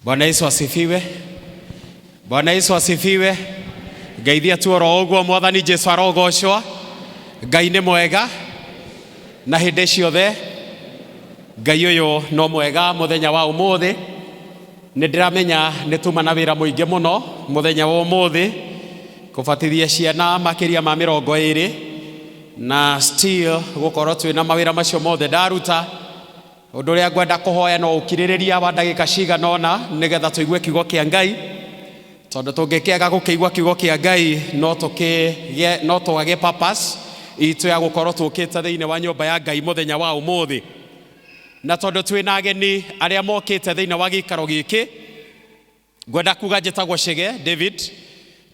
Bwana Yesu asifiwe. Bwana Yesu asifiwe. Geithia tuoro ogwo mwathani Jesu arogoshwa. Ngai nĩ mwega na hĩndĩ ciothe. Ngai ũyũ no mwega muthenya wa umuthi. Nĩndĩramenya nĩtuma na wĩra mũingĩ mũno muthenya wa umuthi kubatithia ciana makiria ma 20 na still gukorwo twina mawĩra macio mothe ndaruta. Ũndũ ũrĩa ngwenda kũhoya no ũkirĩrĩria wa ndagĩka cigana ũna nĩgetha tũigue kiugo kĩa Ngai, tondũ tũngĩkĩaga gũkĩigua kiugo kĩa Ngai no twage purpose itũ ya gũkorwo tũkĩte thĩinĩ wa nyũmba ya Ngai muthenya wa ũmũthĩ. Na tondũ twĩna ageni arĩa mokĩte thĩinĩ wa gĩikaro gĩkĩ, ngwenda kuga njĩtagwo Chege David,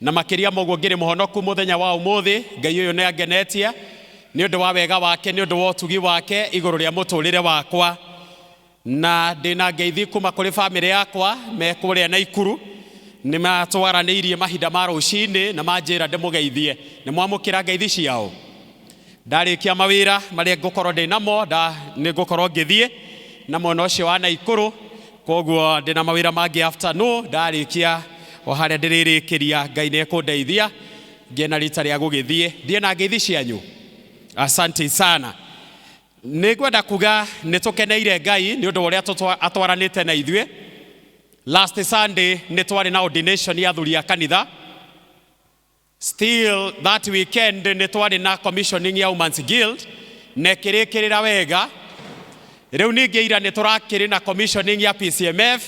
na makĩria moguo ngĩrĩ mũhonoku muthenya wa ũmũthĩ. Ngai ũyũ nĩ angenetie nĩ ũndũ wa wega wake, nĩ ũndũ wa ũtugi wake igũrũ rĩa mũtũrĩre wakwa. Na ndĩna ngeithi kuma kũrĩ famĩlĩ yakwa me kũrĩa Naikuru, nĩ matwaranĩirie mahinda ma rũcinĩ na manjĩra ndĩmũgeithie. Nĩ mwamũkĩra ngeithi ciao? Ndarĩkia mawĩra marĩa ngũkorwo ndĩ namo nĩ ngũkorwo ngĩthiĩ na mwena ũcio wa Naikuru, koguo ndĩna mawĩra mangĩ afternoon. Ndarĩkia o harĩa ndĩrĩrĩkĩria Ngai nĩ ekũndeithia ngĩe na rita rĩa gũgĩthiĩ. Thiĩ na ngeithi cianyu. Asante sana. Nĩngwenda kuga nĩtũkeneire Ngai nĩ ũndũ ũrĩa atwaranĩte na ithuĩ. Last Sunday nĩ twarĩ na ordination ya athuri a kanitha. Still that weekend nĩ twarĩ na commissioning ya Women's Guild na ĩkĩrĩkĩrĩra wega. Rĩu ningĩ ira nĩ tũrakĩrĩ na commissioning ya PCMF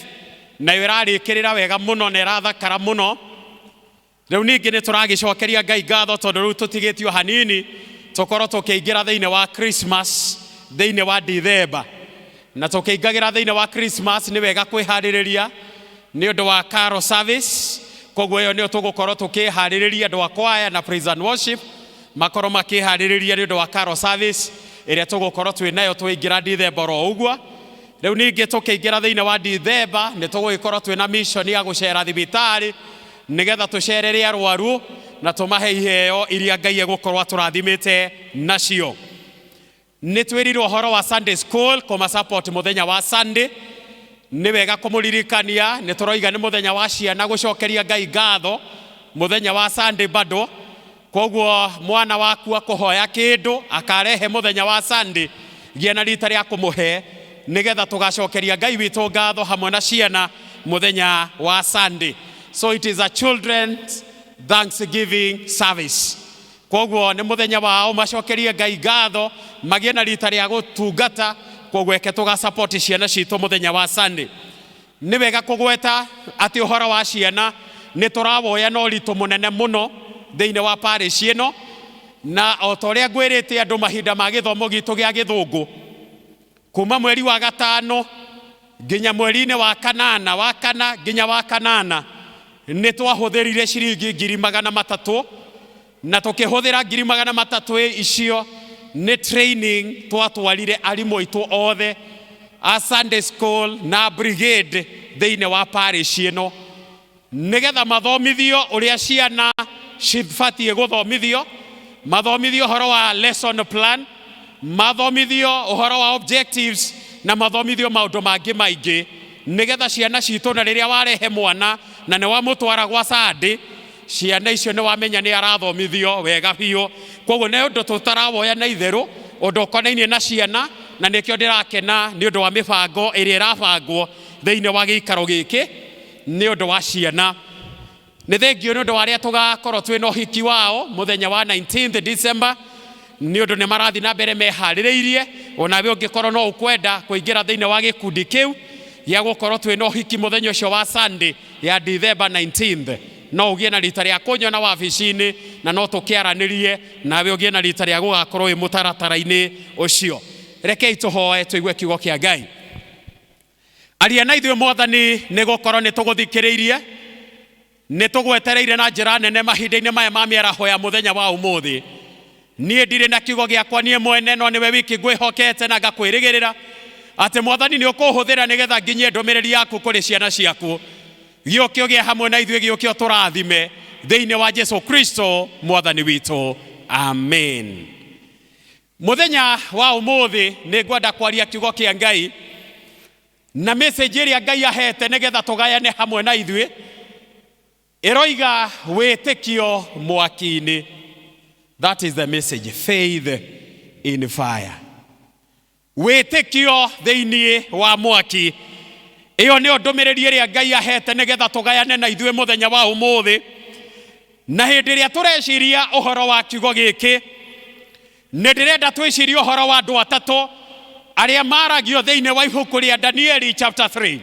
na ĩrarĩkĩrĩra wega mũno na ĩrathakara mũno. Rĩu ningĩ nĩ tũragĩcokeria Ngai ngatho tondũ rĩu tũtigĩtio hanini tũkorwo tũkĩingĩra thĩinĩ wa Christmas thĩinĩ wa December. Na tũkĩingagĩra thĩinĩ wa Christmas nĩ wega kwĩharĩrĩria nĩ ũndũ wa carol service. Koguo ĩyo nĩyo tũgũkorwo tũkĩharĩrĩria andũ a choir na praise and worship makorwo makĩharĩrĩria nĩ ũndũ wa carol service ĩrĩa tũgũkorwo twĩ nayo twĩingĩra December o ũguo. Rĩu ningĩ tũkĩingĩra thĩinĩ wa December nĩ tũgũgĩkorwo twĩ na mission ya gũcera thibitarĩ nĩgetha tũcerere arwaru na tũmahe iheo iria Ngai egũkorwo atũrathimĩte nacio. Nĩ twĩrirwo ũhoro wa Sunday school kũma support muthenya wa Sunday. Nĩ wega kũmũririkania nĩ tũroiga nĩ muthenya wa ciana gũcokeria Ngai ngatho muthenya wa Sunday bado. Koguo mwana waku akũhoya kĩndũ akarehe muthenya wa Sunday, gĩa na rita rĩa kũmũhe nĩgetha tũgacokeria Ngai witũ ngatho hamwe na ciana muthenya wa Sunday. So it is a children's Thanksgiving service. Koguo nĩ muthenya wao macokerie Ngai ngatho, magĩe na rita rĩa gũtungata. Koguo eke tũga support ciana citũ muthenya wa Sunday. Nĩ wega kũgweta atĩ ũhoro wa ciana nĩ tũrawoya na ũritũ mũnene mũno thĩinĩ wa parish ĩno, na o ta ũrĩa ngwĩrĩte andũ mahinda ma gĩthomo gitũ gĩa gĩthũngũ kuma mweri wa gatano nginya mweri-inĩ wa kana nginya wa kanana nĩ twahũthĩrire ciringi 300,000 na tũkĩhũthĩra 300,000 icio nĩ training twatwarire arimũ aitũ othe a Sunday school na brigade thĩinĩ wa parish ĩno nĩgetha mathomithio ũrĩa ciana cibatiĩ gũthomithio, mathomithio ũhoro wa lesson plan, mathomithio ũhoro wa objectives na mathomithio maũndũ mangĩ maingĩ nĩgetha ciana citũ na rĩrĩa warehe mwana na nĩ wamũtwara gwa Sunday, ciana icio nĩ wamenya nĩ arathomithio wega biũ. Koguo nĩ ũndũ tũtarawoya na itherũ ũndũ ũkonainie na ciana, na nĩkĩo ndĩrakena nĩ ũndũ wa mĩbango ĩrĩa ĩrabangwo thĩinĩ wa gĩikaro gĩkĩ nĩ ũndũ wa ciana. Nĩ thengio nĩ ũndũ wa arĩa tũgakorwo twĩ na ũhiki wao muthenya wa 19th December, nĩ ũndũ nĩ marathiĩ na mbere meharĩrĩirie. Onawe ũngĩkorwo no ũkwenda kũingĩra thĩinĩ wa gĩkundi kĩu gĩa gũkorwo twĩ na ũhiki muthenya ũcio wa Sunday ya December 19th, no ũgĩe na rita rĩa kũnyona wabici-inĩ na no tũkĩaranĩrie nawe ũgĩe na rita rĩa gũgakorwo wĩ mũtaratara-inĩ ũcio. Rekei tũhoe tũigue kiugo kĩa Ngai. Aria na ithuĩ Mwathani nĩ gũkorwo nĩ tũgũthikĩrĩirie, nĩ tũgwetereire na njĩra nene mahinda-inĩ maya ma mĩaraho ya muthenya wa ũmũthĩ. Niĩ ndirĩ na kiugo gĩakwa niĩ mwene, no nĩwe wiki ngwĩhokete na ngakwĩrĩgĩrĩra atĩ Mwathani nĩ ũkũhũthĩra nĩgetha nginyie ndũmĩrĩri yaku kũrĩ ciana ciaku. Gĩũkio gĩa hamwe na ithuĩ, gĩũkio tũrathime thĩinĩ wa Jesu Kristo Mwathani witũ. Amen. Muthenya wa ũmũthĩ nĩ ngwenda kwaria kiugo kĩa Ngai na message ĩrĩa Ngai ahete nĩgetha tũgayane hamwe na ithuĩ ĩroiga wĩtĩkio mwaki-inĩ. That is the message, faith in fire. Wĩtĩkio thĩinĩ wa mwaki. Iyo nĩ ndũmĩrĩri ĩrĩa Ngai ahete nĩgetha tũgayane na ithuĩ mũthenya wa ũmũthĩ. Na hĩndĩ ĩrĩa tũreciria ũhoro wa kiugo gĩkĩ, nĩ ndĩrenda twĩcirie ũhoro wa andũ atatũ arĩa maragio thĩinĩ wa ibuku rĩa Danieli chapter 3.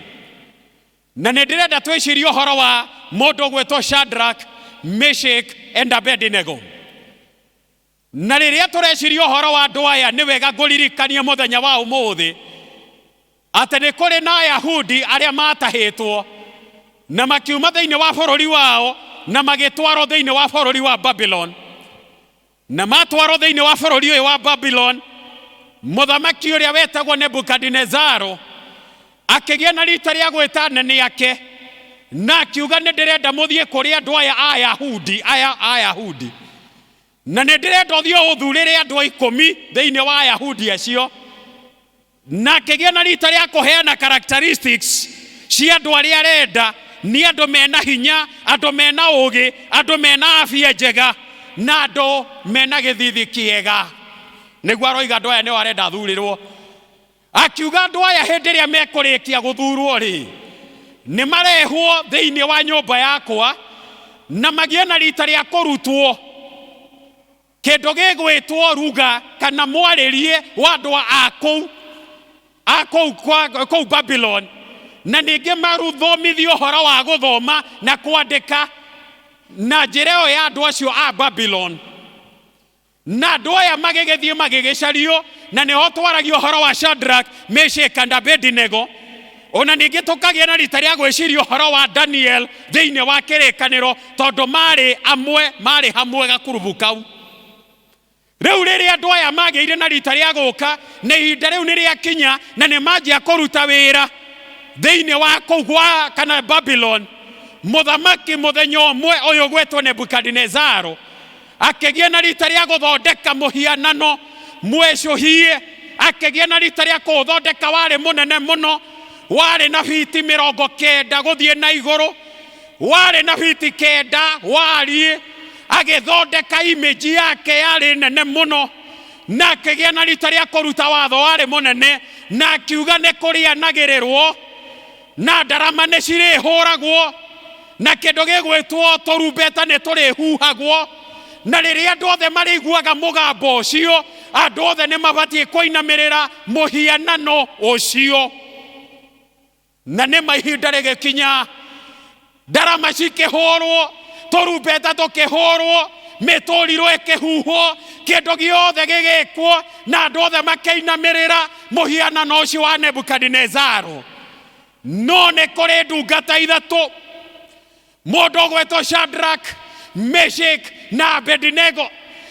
Na nĩ ndĩrenda twĩcirie ũhoro wa mũndũ gwĩtwo Shadrach, Meshach and Abednego. Na rĩrĩa tũreciria ũhoro wa andũ aya nĩ wega ngũririkanie mũthenya wa ũmũthĩ atĩ nĩ kũrĩ na Ayahudi arĩa matahĩtwo na makiuma thĩinĩ wa bũrũri wao na magĩtwarwo thĩinĩ wa bũrũri wa Babylon. Na matwarwo thĩinĩ wa bũrũri ũyũ wa Babylon, mũthamaki ũrĩa wetagwo Nebukadnezaro akĩgĩa na rita rĩa gwĩta anene ake na akiuga nĩ ndĩrenda mũthiĩ kũrĩ andũ aya Ayahudi. Na nĩ ndĩrenda ũthiĩ ũthurĩre andũ 10 thĩinĩ wa Ayahudi acio. Na akĩgĩa na rita rĩa kũheana characteristics cia andũ arĩa arenda nĩ andũ mena hinya, andũ mena ũgĩ, andũ mena afya njega na andũ mena gĩthithi kĩega. Nĩguo aroiga andũ aya nĩ arenda athurĩrwo. Akiuga andũ aya hĩndĩ ĩrĩa mekũrĩkia gũthurwo rĩ, nĩ marehwo thĩinĩ wa nyũmba yakwa na magĩe na rita rĩa kũrutwo kĩndũ gĩgwĩtwo ruga kana mwarĩrie wa andũ a kũu Babylon. Na ningĩ maruthomithio ũhoro wa gũthoma na kwandĩka na njĩra ĩyo ya andũ acio a Babylon. Na andũ aya magĩgĩthiĩ magĩgĩcario na nĩho twaragio ũhoro wa Shadrach, Meshach and Abednego. Ona ningĩ tũkagĩa na rita rĩa gwĩciria ũhoro wa Daniel thĩinĩ wa kĩrĩkanĩro tondũ marĩ hamwe gakurubu kau. Rĩu rĩrĩa andũ aya magĩire na rita rĩa gũka na ihinda rĩu nĩ rĩakinya na nĩ manjia kũruta wĩra thĩinĩ wa kũu kana Babylon, mũthamaki mũthenya ũmwe ũyũ gwĩtwo Nebukadnezaro akĩgĩa na rita rĩa gũthondeka mũhianano mwĩcũhie. Akĩgĩa na rita rĩa kũũthondeka warĩ mũnene mũno, warĩ na biti 90 gũthiĩ na igũrũ, warĩ na biti 9 wariĩ. Agĩthondeka image yake yarĩ nene mũno na akĩgĩa na rita rĩa kũruta watho warĩ mũnene na akiuga nĩ kũrĩanagĩrĩrwo na ndarama nĩ cirĩhũragwo na kĩndũ gĩgwĩtwo tũrumbeta nĩ tũrĩhuhagwo. Na rĩrĩa andũ othe marĩiguaga mũgambo ũcio, andũ othe nĩ mabatiĩ kũinamĩrĩra mũhianano ũcio. Na nĩ mahinda rĩgĩkinya, ndarama cikĩhũrwo, tũrumbeta tũkĩhũrwo, mĩtũrirũ ĩkĩhuhwo, kĩndũ gĩothe gĩgĩkwo na andũ othe makĩinamĩrĩra mũhianano ũcio wa Nebukadnezaro. No nĩ kũrĩ ndungata ithatũ, mũndũ gwĩtwo Shadrach, Meshach na Abednego,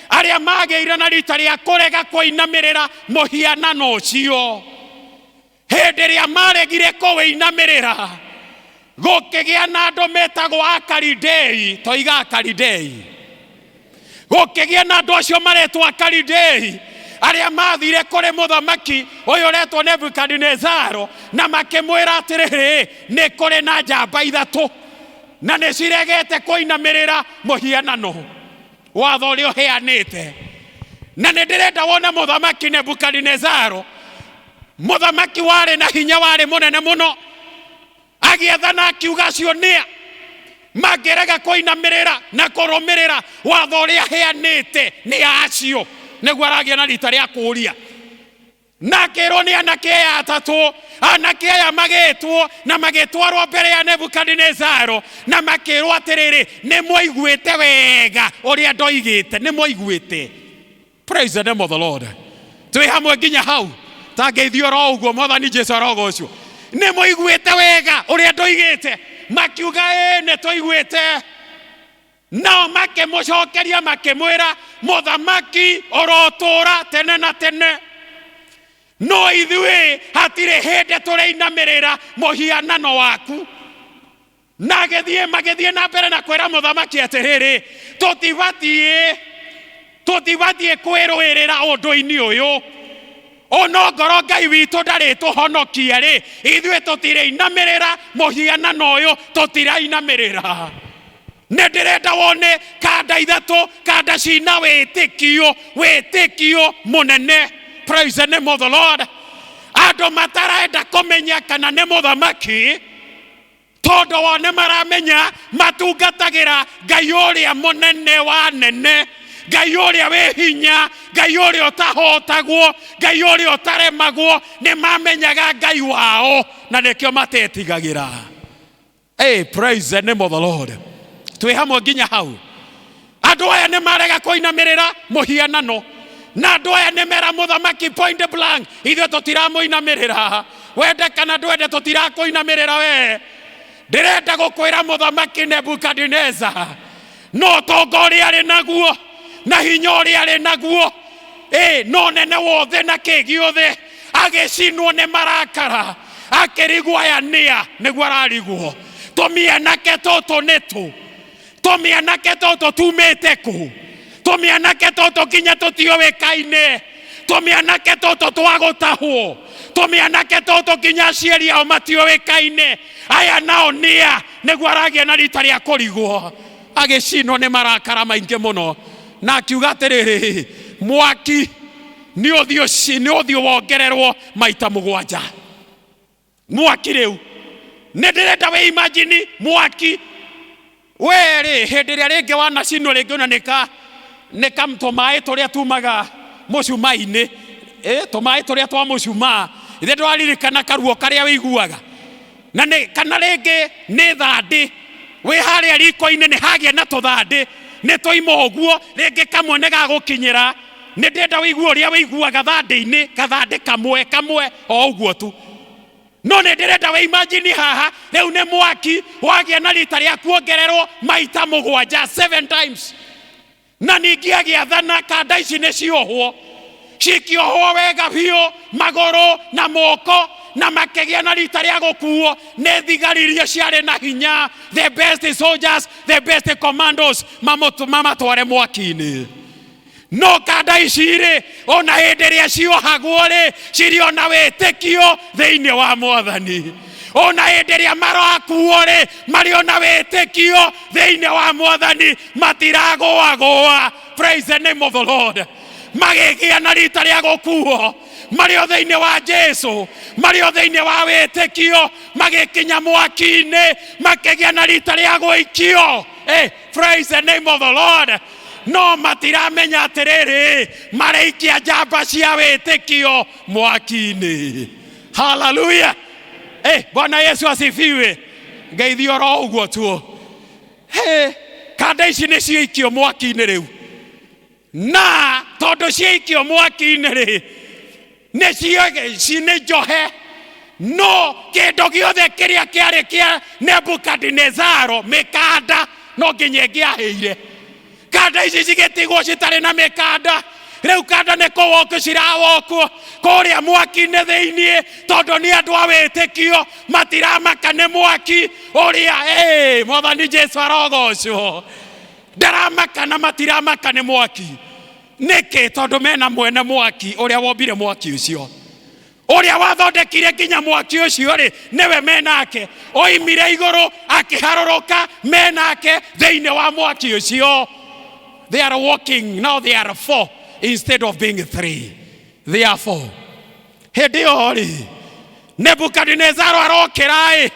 arĩa magĩire na rita rĩa kũrega kũinamĩrĩra mũhianano ũcio. Hĩndĩ ĩrĩa maregire kũwĩinamĩrĩra, gũkĩgĩa na andũ metagwo Akalidei, toiga Akalidei. Gũkĩgĩa na andũ acio maretwo Akalidei arĩa mathire kũrĩ mũthamaki ũyũ ũretwo Nebukadnezaro na makĩmwĩra atĩrĩrĩ, nĩ kũrĩ na njamba ithatũ na nĩ ciregete kũinamĩrĩra mũhianano watho ũrĩa ũheanĩte. Na nĩ ndĩrenda wone mũthamaki Nebukadnezaro, mũthamaki warĩ na hinya, warĩ mũnene mũno, agĩethana akiuga acio nĩa mangĩrega kũinamĩrĩra na kũrũmĩrĩra watho ũrĩa aheanĩte nĩ acio. Nĩguo aragĩa na rita rĩa kũũria. Na kĩrwo nĩ anake aya atatũ, anake aya magĩtwo na magĩtwarwo mbere ya Nebukadnezaro na makĩrwo atĩrĩrĩ, nĩ mũiguĩte wega ũrĩa ndoigĩte, nĩ mũiguĩte. Praise the name of the Lord. Twĩ hamwe nginya hau, tangĩithio ro ũguo mwathani Jesũ arogo ũcio. Nĩ mũiguĩte wega ũrĩa ndoigĩte? Makiuga nĩ tũiguĩte. Nao makĩmũcokeria makĩmwĩra, mũthamaki ũrotũũra tene na tene, no ithuĩ hatirĩ hĩndĩ tũrĩinamĩrĩra mũhianano waku. Na magĩthiĩ na mbere na kwĩra mũthamaki atĩrĩrĩ, tũtibatiĩ kwĩrũĩrĩra ũndũ-inĩ ũyũ. ono ngoro Ngai witũ ndarĩ tũhonokia rĩ, ithuĩ tũtirĩinamĩrĩra mũhianano ũyũ, tũtirainamĩrĩra. Nĩ ndĩrenda wone kanda ithatũ, kanda cina wĩtĩkio mũnene. Praise the name of the Lord. Andũ matarenda kũmenya kana nĩ mũthamaki, tondũ wone maramenya matungatagĩra Ngai ũrĩa mũnene wa nene, Ngai ũrĩa wĩ hinya, Ngai ũrĩa ũtahotagwo, Ngai ũrĩa ũtaremagwo. Nĩ mamenyaga Ngai wao na nĩkĩo matetigagĩra. Hey, praise the name of the Lord. Twĩ hamwe nginya hau. Andũ aya nĩ marega kũinamĩrĩra mũhianano, na andũ aya nĩ mera mũthamaki point blank, ithuĩ tũtiramũinamĩrĩra. Wende kana ndwende tũtirakũinamĩrĩra we. Ndĩrenda gũkwĩra mũthamaki Nebukadneza, no tonga ũrĩa arĩ naguo na hinya ũrĩa arĩ naguo, no nene wothe na kĩ gĩothe, agĩcinwo nĩ marakara, akĩrigwo aya nĩa nĩguo ararigwo. Tũmĩanake tũtũ nĩ tũ? Tũmĩanake tũtũ tumĩte kũ? Tũmĩanake tũtũ nginya tũtiũĩkaine? Tũmĩanake tũtũ twagũtahwo? Tũmĩanake tũtũ nginya aciari ao matiũĩkaine? Aya nao nĩa nĩguo aragĩa na rita rĩa kũrigwo? Agĩcinwo nĩ marakara maingĩ mũno, na akiuga atĩrĩrĩ, mwaki nĩ ũthiũ wongererwo maita 7. Mwaki rĩu nĩ ndĩrenda we imagine mwaki were hĩndĩ ĩrĩa rĩngĩ wanacinwo rĩngĩ ona nĩ tũmaĩ tũrĩa tumaga mũcuma-inĩ, tũmaĩ tũrĩa twa mũcuma, ithe ndwaririkana karuo karĩa wĩiguaga, na kana rĩngĩ nĩ thandĩ wĩ harĩa riko-inĩ nĩ hagĩa na tũthandĩ, nĩ tũima ũguo rĩngĩ kamwe nĩ gagũkinyĩra. Nĩ ndĩrenda wĩigue ũrĩa wĩiguaga thandĩ-inĩ, gathandĩ kamwe o ũguo tu. No nĩ ndĩrenda we imagine haha rĩu nĩ mwaki wagĩa na rita rĩa kuongererwo maita 7 times. Na ningĩ agĩathana kanda ici nĩ ciohwo, cikĩohwo wega biũ magũrũ na moko, na makĩgĩa na rita rĩa gũkuo nĩ thigari iria ciarĩ na hinya, the best soldiers, the best commandos, mamatware mwaki-inĩ. No kanda ici rĩ, ona hĩndĩ ĩrĩa ciohagwo rĩ, cirĩ ona wĩtĩkio thĩinĩ wa Mwathani. Ona hĩndĩ ĩrĩa marakuo rĩ, marĩ ona wĩtĩkio thĩinĩ wa Mwathani, matiragũagũa. Praise the name of the Lord. Magĩgĩa na rita rĩa gũkuo marĩ o thĩinĩ wa Jesu, marĩ o thĩinĩ wa wĩtĩkio, magĩkinya mwaki-inĩ, makĩgĩa na rita rĩa gũikio. Praise the name of the Lord. No matiramenya atĩrĩrĩ, maraikia njamba cia wĩtĩkio mwaki-inĩ. Hallelujah. Bwana Yesu asifiwe. Ngeithio ro ũguo tu. Kanda ici nĩ ciikio mwaki-inĩ rĩu, na tondũ ciikio mwaki-inĩ rĩ, nĩ njohe. No kĩndũ gĩothe kĩrĩa kĩarĩ kĩa Nebukadnezaro, mĩkanda no nginya ĩngĩahĩire. Kanda ici cigĩtigwo citarĩ na mĩkanda. Rĩu kanda nĩ kũwokwo cirawokwo kũrĩa mwaki-inĩ thĩinĩ, tondũ nĩ andũ a wĩtĩkio, matiramaka nĩ mwaki ũrĩa Mwathani Jesu arogocwo. Ndaramaka na matiramaka nĩ mwaki. Nĩkĩ? Tondũ mena mwene mwaki ũrĩa wombire mwaki ũcio, ũrĩa wathondekire nginya mwaki ũcio rĩ, nĩwe menake. Oimire igũrũ akĩharũrũka, menake thĩinĩ wa mwaki ũcio. They are walking, now they are 4 instead of being 3. They are 4. Hĩndĩ ĩyo rĩ, Nebukadnezaro arokĩra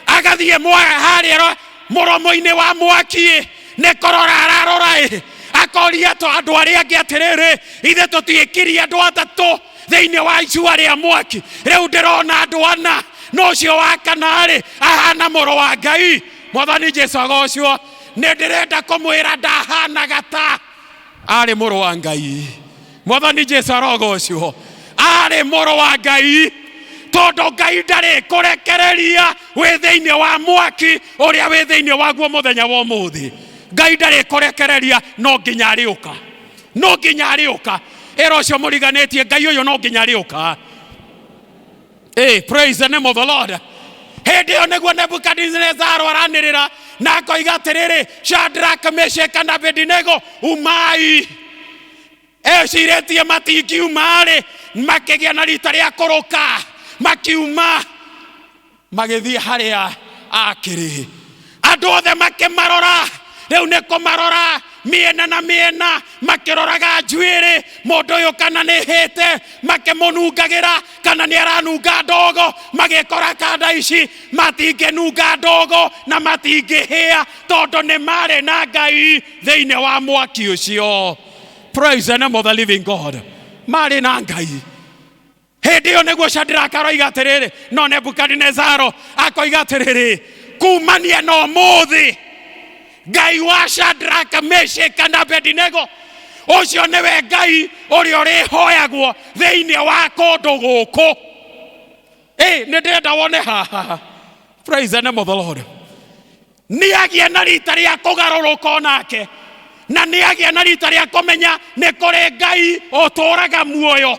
agathiĩ harĩa mũromo-inĩ wa mwaki, nĩ kũrora ararora akoria andũ arĩa angĩ atĩrĩrĩ, ithe tũtiĩkirie andũ atatũ thĩinĩ wa icua rĩa mwaki, rĩu ndĩrona andũ 4, no ũcio wa kana rĩ ahana mũrũ wa Ngai. Mwathani Jesu agocwo. Nĩ ndĩrenda kũmwĩra ndahanaga ta arĩ mũrũ wa Ngai. Mwathani Jesu arogocwo. Arĩ mũrũ wa Ngai, tondũ Ngai ndarĩ kũrekereria wĩ thĩinĩ wa mwaki ũrĩa wĩ thĩinĩ waguo mũthenya wa ũmũthĩ. Ngai ndarĩ kũrekereria, no nginya arĩũka. No nginya arĩũka. Ĩra ũcio mũriganĩtie, Ngai ũyũ no nginya arĩũka. Praise the name of the Lord. Hĩndĩ ĩyo nĩguo Nebukadnezaro aranĩrĩra na akoiga atĩrĩrĩ, Shadrach, Meshach na Abednego, umai. Ecirĩtie matingiuma rĩ, makigia na rita ria kuruka makiuma magithie haria akiri andu othe makimarora riu niko marora miena na miena makiroraga njuiri mundu uyu kana ni hite makimunungagira kana ni aranunga ndogo magikora kanda ici matinginunga ndogo na matingihia tondu ni mari na Ngai thiini wa mwaki ucio. Praise the name of the living God. Mari na Ngai. Hindi yo niguo Shadraka aroiga atiriri no Nebukadnezaro akoiga atiriri kumania no muthi Ngai wa Shadraka, Meshaki na Abednego ucio niwe Ngai uria urihoyagwo thiini wa kundu guku. Ni ndenda wone haha. Praise the name of the Lord. Ni agia na rita ria kugaruruka onake na ni agia na rita ria kumenya ni kuri Ngai uturaga muoyo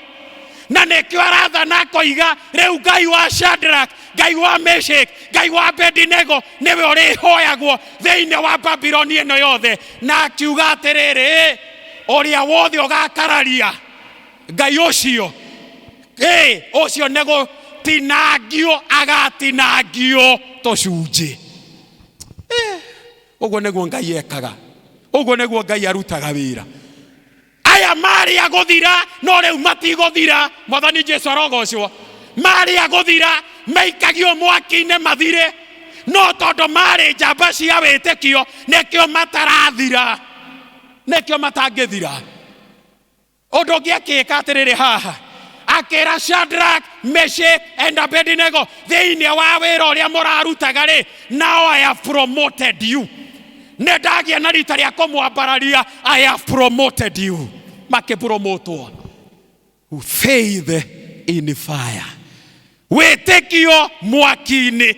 na nikio arathana akoiga riu Ngai wa Shadraka, Ngai wa Meshaki, Ngai wa Abednego niwe urihoyagwo thiini wa Babyloni ino yothe na akiuga atiriri uria wothe ugakararia Ngai ucio ucio nego tinangio agatinangio tucunji. Uguo niguo Ngai ekaga, uguo niguo Ngai arutaga wira. Aya mari aguthira no riu matiguthira. Mwathani Jesu arogocwo. Mari aguthira maikagio mwaki-ini mathire no tondu mari njamba cia witikio nikio matarathira, nikio matangithira. Undu ungi akika atiriri haha akira Shadraka, Meshaki and Abednego thiini wa wira uria murarutaga ri now I have promoted you. Nedagia na rita ria kumwambararia I have promoted you. Makipromotwo. Faith in fire. Witikio mwaki-ini.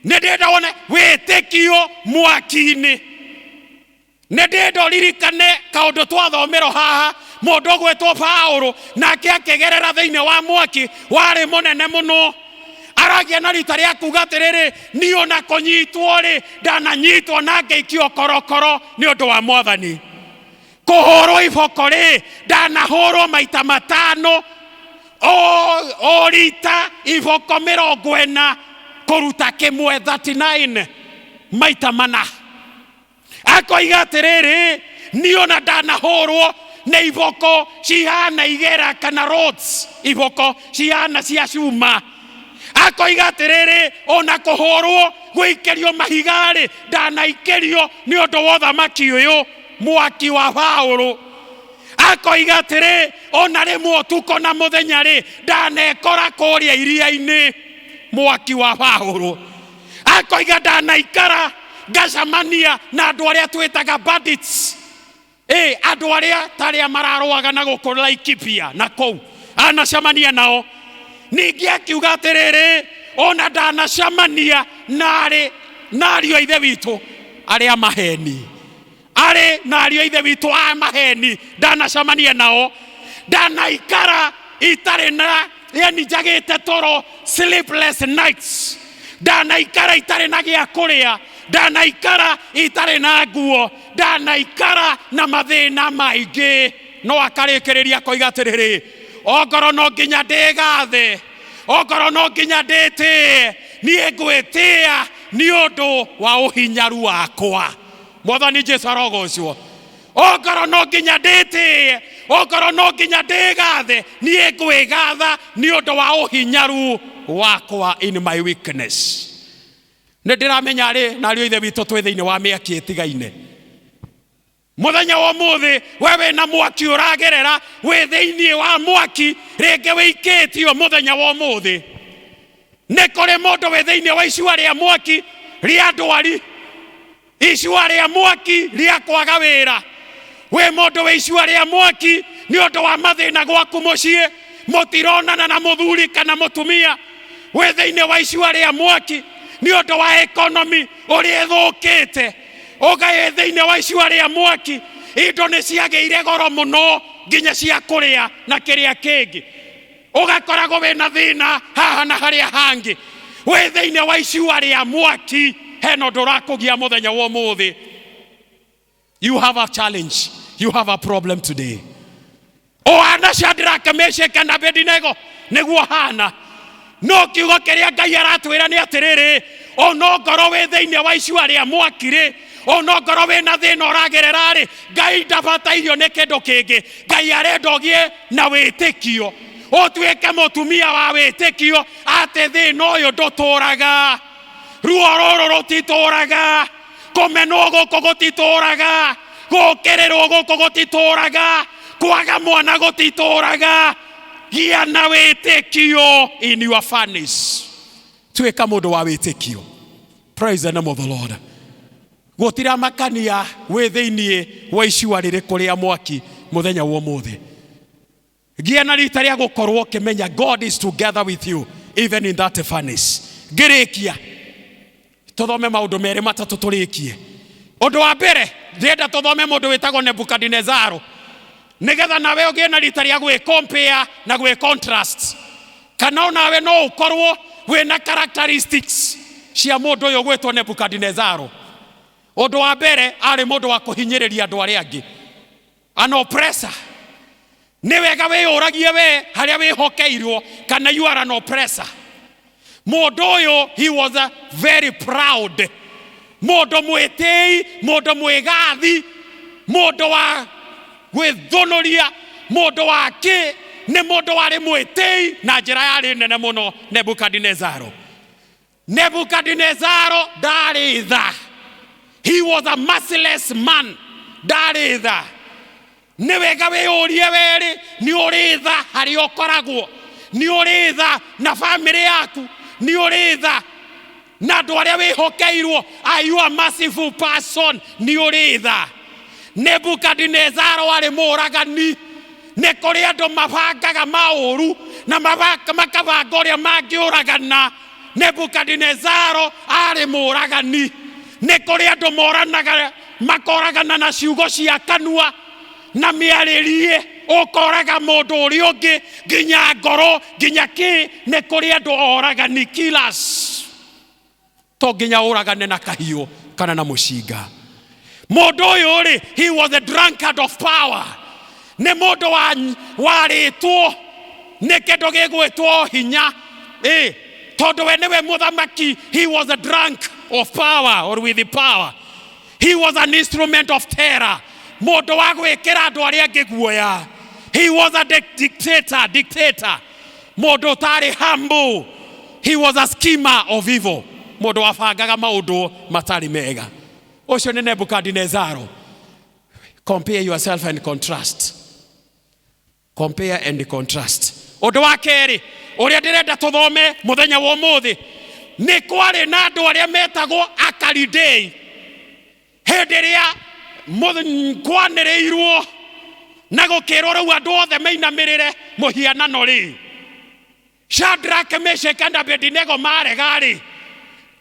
Nedenda wone witikio mwaki-ini. Nedenda ririkane kaundu twathomero haha mundu gwetwo Paulo nake akigerera thiini wa mwaki wari munene muno. Aragia na rita ria kuga atiriri ni ona kunyitwo ri ndananyitwo na ngeikio korokoro ni undu wa Mwathani. Kuhorwo iboko ri ndanahorwo maita matano o rita iboko 40 kuruta kimwe 39 maita mana. Akoiga atiriri ni ona ndanahorwo na iboko cihana igera kana rods iboko cihana cia cuma. Akoiga atiriri ona kuhorwo guikerio mahigari ndanaikerio ni undu wa thamaki uyu mwaki wa Paulo. Akoiga atiri ona rimwe utuko na muthenya ri ndanekora kuria iria-ini mwaki wa Paulo. Akoiga ndanaikara ngacamania na andu aria twitaga bandits, andu aria taria mararwaga na guku Laikipia na kou anacamania nao. Ningi akiuga atiriri ona ndanacamania nario ithe witu aria maheni, ari nario ithe witu a maheni ndanacamania nao. Ndanaikara itari na yani njagite toro, sleepless nights. Ndanaikara itari na gia kuria, ndanaikara itari na nguo, ndanaikara na mathina maingi. No akarikiriria koiga atiriri ongoro no nginya ndigathe, ongoro no nginya ndite nie ngwitia ni undu wa uhinyaru wakwa. Mwathani Jesu arogocwo. Ongoro no nginya ndite, ongoro no nginya ndigathe nie ngwigatha ni undu wa uhinyaru wakwa in my weakness. Ndiramenya ri nario ithe witu twi thiini wa miaki itigaine. Muthenya wa muthi wewe na mwaki uragerera we thiini wa mwaki ringi wikitio muthenya wa muthi. Ni kuri mundu we thiini wa icua ria mwaki ria ndwari, icua ria mwaki ria kwaga wira. We mundu we icua ria mwaki ni undu wa mathina gwaku mucii mutironana na muthuri kana mutumia. We thiini wa icua ria mwaki ni undu wa economy uria thukite. Ogae thiini wa icua ria mwaki indo ni ciageire goro muno nginya cia kuria na kiria kingi. Ugakoragwo wina thina haha na haria hangi. We thiini wa icua ria mwaki heno ndurakugia muthenya wa muthi. You have a challenge, you have a problem today. O ana Shadraka, Meshaki na Abednego niguo hana. No kiugo kiria Ngai aratwira ni atiriri, o no ngoro we thiini wa icua ria mwaki ri, o no ngoro we na thina uragerera ri, Ngai ndabatairio ni kindu kingi. Ngai arenda ugie na witikio, utwike mutumia wa witikio, ati thina uyu nduturaga, ruo ruru rutituraga, kumenwo guku gutituraga, gukirirwo guku gutituraga, kwaga mwana gutituraga. Gia na witikio in your furnace. Tweka mundu wa witikio. Praise the name of the Lord. Gutira makania we thiini wa icua riri kuria mwaki muthenya wo muthi. Gia na rita ria gukorwo kimenya God is together with you even in that furnace. Ngirikia tuthome maundu meri matatu turikie. Undu wa mbere ndenda tuthome mundu witagwo Nebukadnezar. Nigetha nawe ugie na rita ria gwe compare na gwe contrast. Kana nawe no ukorwo we na characteristics cia mundu uyu gwetwo Nebukadnezar. Undu wa mbere ari mundu wa kuhinyiriria andu aria angi, an oppressor. Ni wega we uragie we haria we hokeirwo kana you are an oppressor. Mundu uyu he was a very proud, mundu mwitei, mundu mwigathi, mundu wa gwithunuria, mundu wake ni mundu wari mwitei na njira yari nene muno. Nebukadnezar ndari tha. He was a merciless man. Ndari tha. Ni wega we urie weri ni uri tha hari ukoragwo, ni uri tha na family yaku, ni uri tha na andu aria wihokeirwo. Are you a merciful person? Ni uri tha. Nebukadnezar wari muragani. Ni kuri andu mabangaga mauru na makabanga uria mangiuragana. Nebukadnezar ari muragani. Ni kuri andu moranaga makoragana na ciugo cia kanua na miaririe, ukoraga mundu uri ungi nginya ngoro nginya ki. Ni kuri andu oragani, killers. To nginya uragane na kahiu kana na mushinga. Mundu uyu ri, he was a drunkard of power. Ni mundu waritwo ni kindu gigwitwo hinya. Tondu we niwe muthamaki. He was a drunk of power, or with the power. He was an instrument of terror. Mundu wa gwikira andu aria angi guoya. He was a dictator. Mundu tari humble. He was a schemer of evil. Mundu wabangaga maundu matari mega. Ucio ni Nebukadnezar. Compare yourself and contrast. Compare and contrast. Undu wa keri uria ndirenda tuthome muthenya wa umuthi, ni kwari na andu aria metagwo Akalidei. Hindi ria kwaniriirwo na gukirwo riu andu othe meinamirire muhianano ri, Shadraka, Meshaki na Abednego marega ri,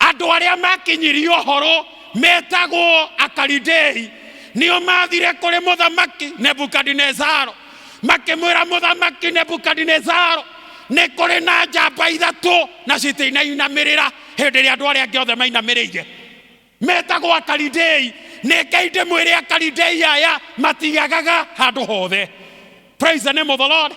andu aria makinyirio horo metagwo Akalidei nio mathire kuri muthamaki Nebukadnezar, makimwira muthamaki Nebukadnezar, ni kuri na njamba ithatu na citinainamirira hindi ria andu aria angi othe mainamiriire metagwo Akalidei. Ni kaide mwire Akalidei aya matiagaga handu hothe. Praise the name of the Lord.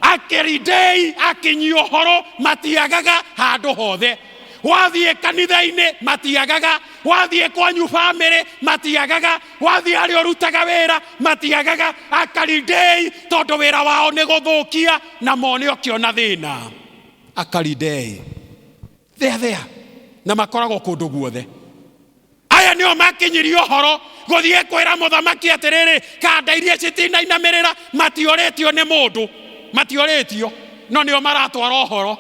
Akalidei akinyio horo matiagaga handu hothe. Wathie kanitha-ini matiagaga, wathie kwanyu family matiagaga, wathie ari urutaga wira matiagaga. Akalidei tondu wira wao ni guthukia na mone ukiona thina. Akalidei there na makoragwo kundu guothe. Aya nio makinyirio horo guthie kwira muthamaki atiriri kanda iria citinainamirira matioretio ni mundu, matioretio no nio maratwara horo.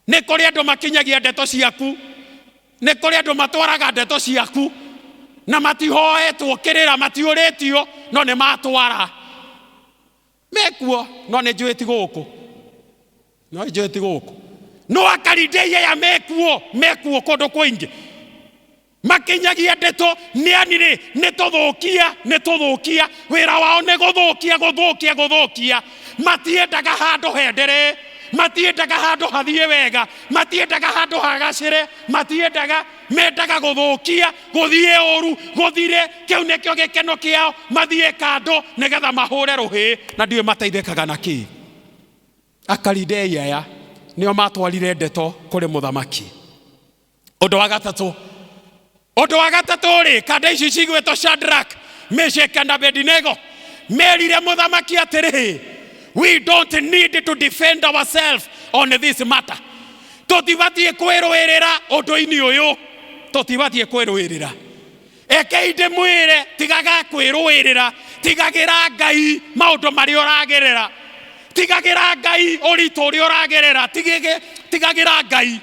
Ni kuri andu makinyagia ndeto ciaku, ni kuri andu matwaraga ndeto ciaku na matihoetwo kirira, matioretio no ni matwara mekuo. No ni njwiti guku, no njwiti guku. No Akalidei ya mekuo kundu kwingi makinyagia ndeto ni anire ni tuthukia wira wao ni guthukia. Matiendaga handu hendere, matiendaga handu hathie wega, matiendaga handu hagacire, matiendaga, mendaga guthukia, guthie uru, guthire, kiu nikio gikeno kiao, mathie kando nigetha mahure ruhi, na ndiwe mateithikaga naki. Akaridei aya nio matwarire ndeto kuri muthamaki. Undu wa gatatu ri, kanda ici cigwetwo Shadrach, Meshach and Abednego merire muthamaki atiri, we don't need to defend ourselves on this matter. Tutibatie kwirwirira undu-ini uyu, tutibatie kwirwirira. Ekei ndimwire tigaga kwirwirira, tigagira Ngai maundu mari uragerera, tigagira Ngai uritu uri uragerera, tigagira Ngai.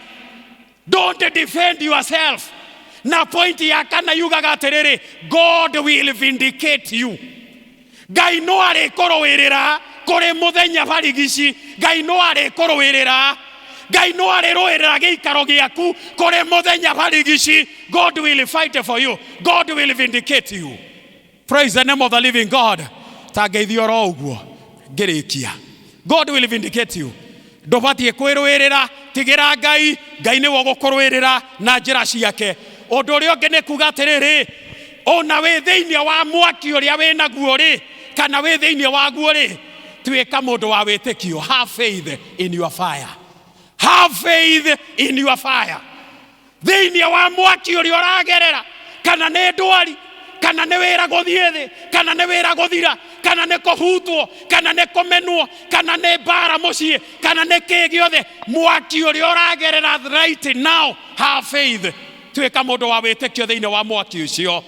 Don't defend yourself. Na point ya kana yugaga atiriri, God will vindicate you. Ngai no ari kurwirira kuri muthenya barigici, Ngai no ari kurwirira, Ngai no ari rwirira giikaro giaku kuri muthenya barigici. God will fight for you, God will vindicate you. Praise the name of the living God. Tageithio ro uguo ngirikia, God will vindicate you. Ndubatie kwirwirira, tigira Ngai, Ngai ni wo gukurwirira na njira ciake. Undu uria ungi ni kuga atiriri, ona wi thiini wa mwaki uria wina guo ri, kana wi thiini wa guo ri, tuika mundu wa witikio. Have faith in your fire, have faith in your fire. Thiini wa mwaki uria uragerera, kana ni ndwari, kana ni wira guthie thi, kana ni wira guthira, kana ni kuhutwo, kana ni kumenwo, kana ni bara mucii, kana ni ki giothe, mwaki uria uragerera right now, have faith. Tuika mundu wa witikio thiini wa mwaki ucio.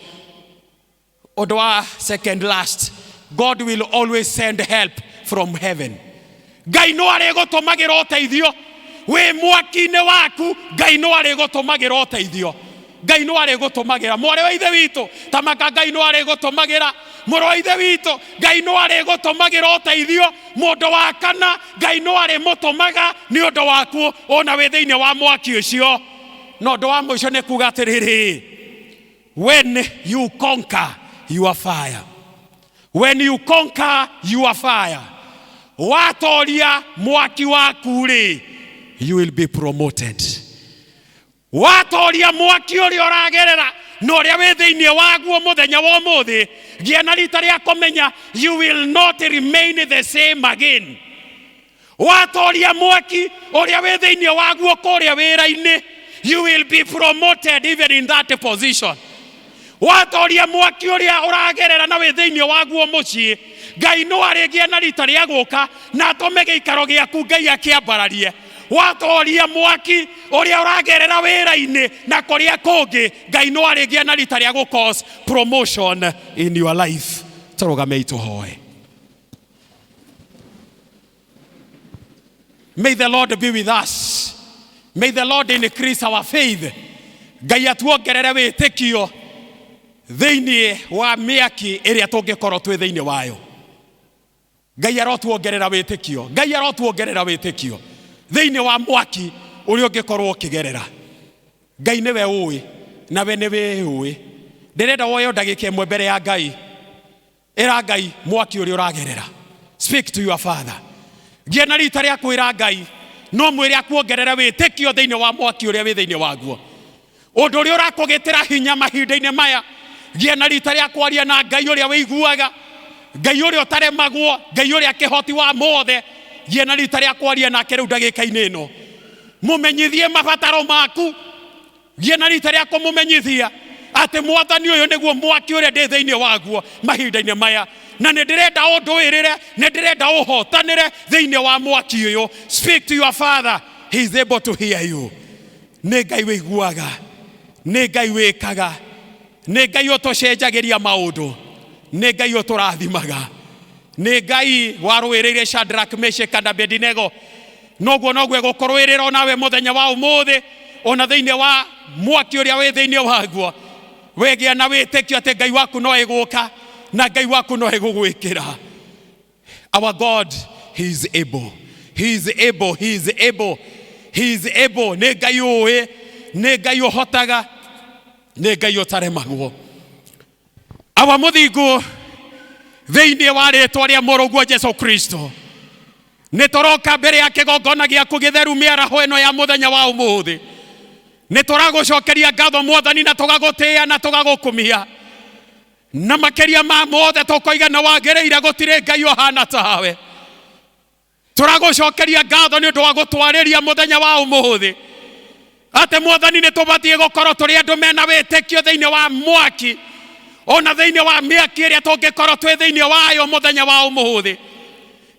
Undu wa second last, God will always send help from heaven. Ngai no ari gutumagira uteithio wi mwaki-ini waku, Ngai no ari gutumagira uteithio. Ngai no ari gutumagira mwari wa ithe witu tamaka, Ngai no ari gutumagira muru wa ithe witu, Ngai no ari gutumagira uteithio. Mundu wa kana, Ngai no ari mutumaga ni undu waku ona wi thiini wa mwaki ucio. No undu wa mwisho ni kuga atiriri, when you conquer your fire, when you conquer your fire, watoria mwaki waku ri, you will be promoted. Watoria mwaki uria uragerera no uria wi thiini waguo muthenya wa umuthi, gia na rita ria kumenya, you will not remain the same again. Watoria mwaki uria wi thiini waguo kuria wira-ini, you will be promoted even in that position. Watoria mwaki uria uragerera na wi thiini waguo mucii, Ngai no arigia na rita ria guka na atume giikaro giaku Ngai akiambararie. Watoria mwaki uria uragerera wira-ini na kuria kungi, Ngai no arigia na rita ria cause promotion in your life. Turugame tuhoe. May the Lord be with us. May the Lord increase our faith. Ngai atuongerere witikio thiini wa miaki iria tungikorwo twi thiini wayo. Ngai arotuongerera witikio, Ngai arotuongerera witikio thiini wa mwaki uria ungikorwo ukigerera. Ngai niwe uwi na we niwe uwi. Ndirenda woyo ndagika imwe mbere ya Ngai, ira Ngai mwaki uria uragerera. Speak to your father. Gia na rita ria kwira Ngai no mwire akuongerera witikio thiini wa mwaki uria wi thiini waguo. Undu uria urakugitira hinya mahinda-ini maya, gia na rita ria kwaria na Ngai uria wiguaga, Ngai uria utaremagwo, Ngai uria kihoti wa mothe. Gia na rita ria kwaria nake riu ndagika-ini ino, mumenyithie mabataro maku. Gia na rita ria kumumenyithia ati mwathani uyu niguo mwaki uria ndi thiini waguo mahinda-ini maya, na ndirenda unduirire, ndirenda uhotanire thiini wa mwaki uyu. Speak to your father, he is able to hear you. Ni Ngai wiguaga, ni Ngai wikaga, ni Ngai utucenjagiria maundu, ni Ngai uturathimaga, ni Ngai warwirire Shadrach, Meshach and Abednego. Noguo gukurwirira onawe muthenya wa umuthi, ona thiini wa mwaki uria wi thiini waguo. Wegia na witikio ati Ngai waku no iguka na Ngai waku no igugwikira. Our God, he is able, he is able, he is able, he is able. Ni Ngai uwi, ni Ngai uhotaga, ni Ngai utaremagwo. Awa muthingu thiini wa ritwa ria muruguo Jesu Kristo, nitoroka mbere ya kigongona giaku githeru miaraho eno ya muthenya wa umuthi. Nituragucokeria ngatho Mwathani na tugagutia na tugagukumia. Na makeria ma mothe tukoiga na wagiriire gutire ngai ohana tawe. Turagucokeria ngatho ni undu wa gutwariria muthenya wa umuthi. Ate Mwathani nitubatie gukorwo turi andu mena witikio thiini wa mwaki. Ona thiini wa miaki iria tungikorwo twi thiini wayo muthenya wa umuthi.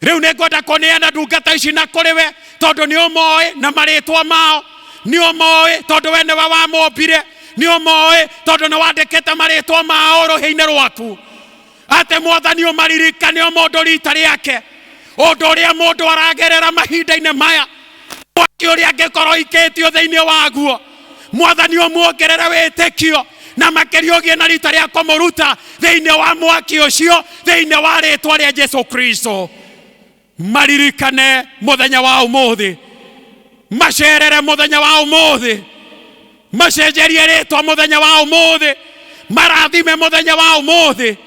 Riu ningwenda kuneana ndungata ici na kuriwe tondu ni umoi na maritwa mao. Ni umoi tondu we niwe wamombire. Ni umoi tondu ni wandikite maritwa mao ruhi-ini rwaku. Ate Mwathani umaririkane o mundu rita riake. Undu uria mundu aragerera mahinda-ini maya. Mwaki uria angikorwo ikitio thiini waguo. Mwathani umuongerere witikio na makeria ugie na rita ria kumuruta thiini wa mwaki ucio thiini wa ritwa ria Jesu Kristo. Maririkane muthenya wa umuthi. Macerere muthenya wa umuthi. Macenjerie ritwa muthenya wa umuthi. Marathime muthenya wa umuthi.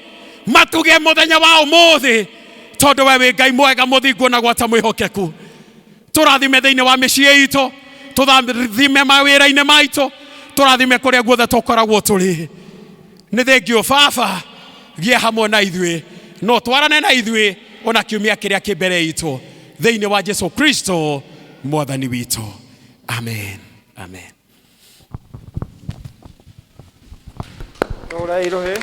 Matuge muthenya wa umuthi. Tondu we wi Ngai mwega muthingu na gwata mwihokeku. Turathime thiini wa micii itu. Turathime mawira-ini maitu. Turathime kuria guothe tukoragwo turi. Ni thengio Baba gie hamwe na ithui. No twarane na ithui ona kiumia kiria kimbere itu thiini wa Jesu Kristo Mwathani witu. Amen. Amen. Ora irohe.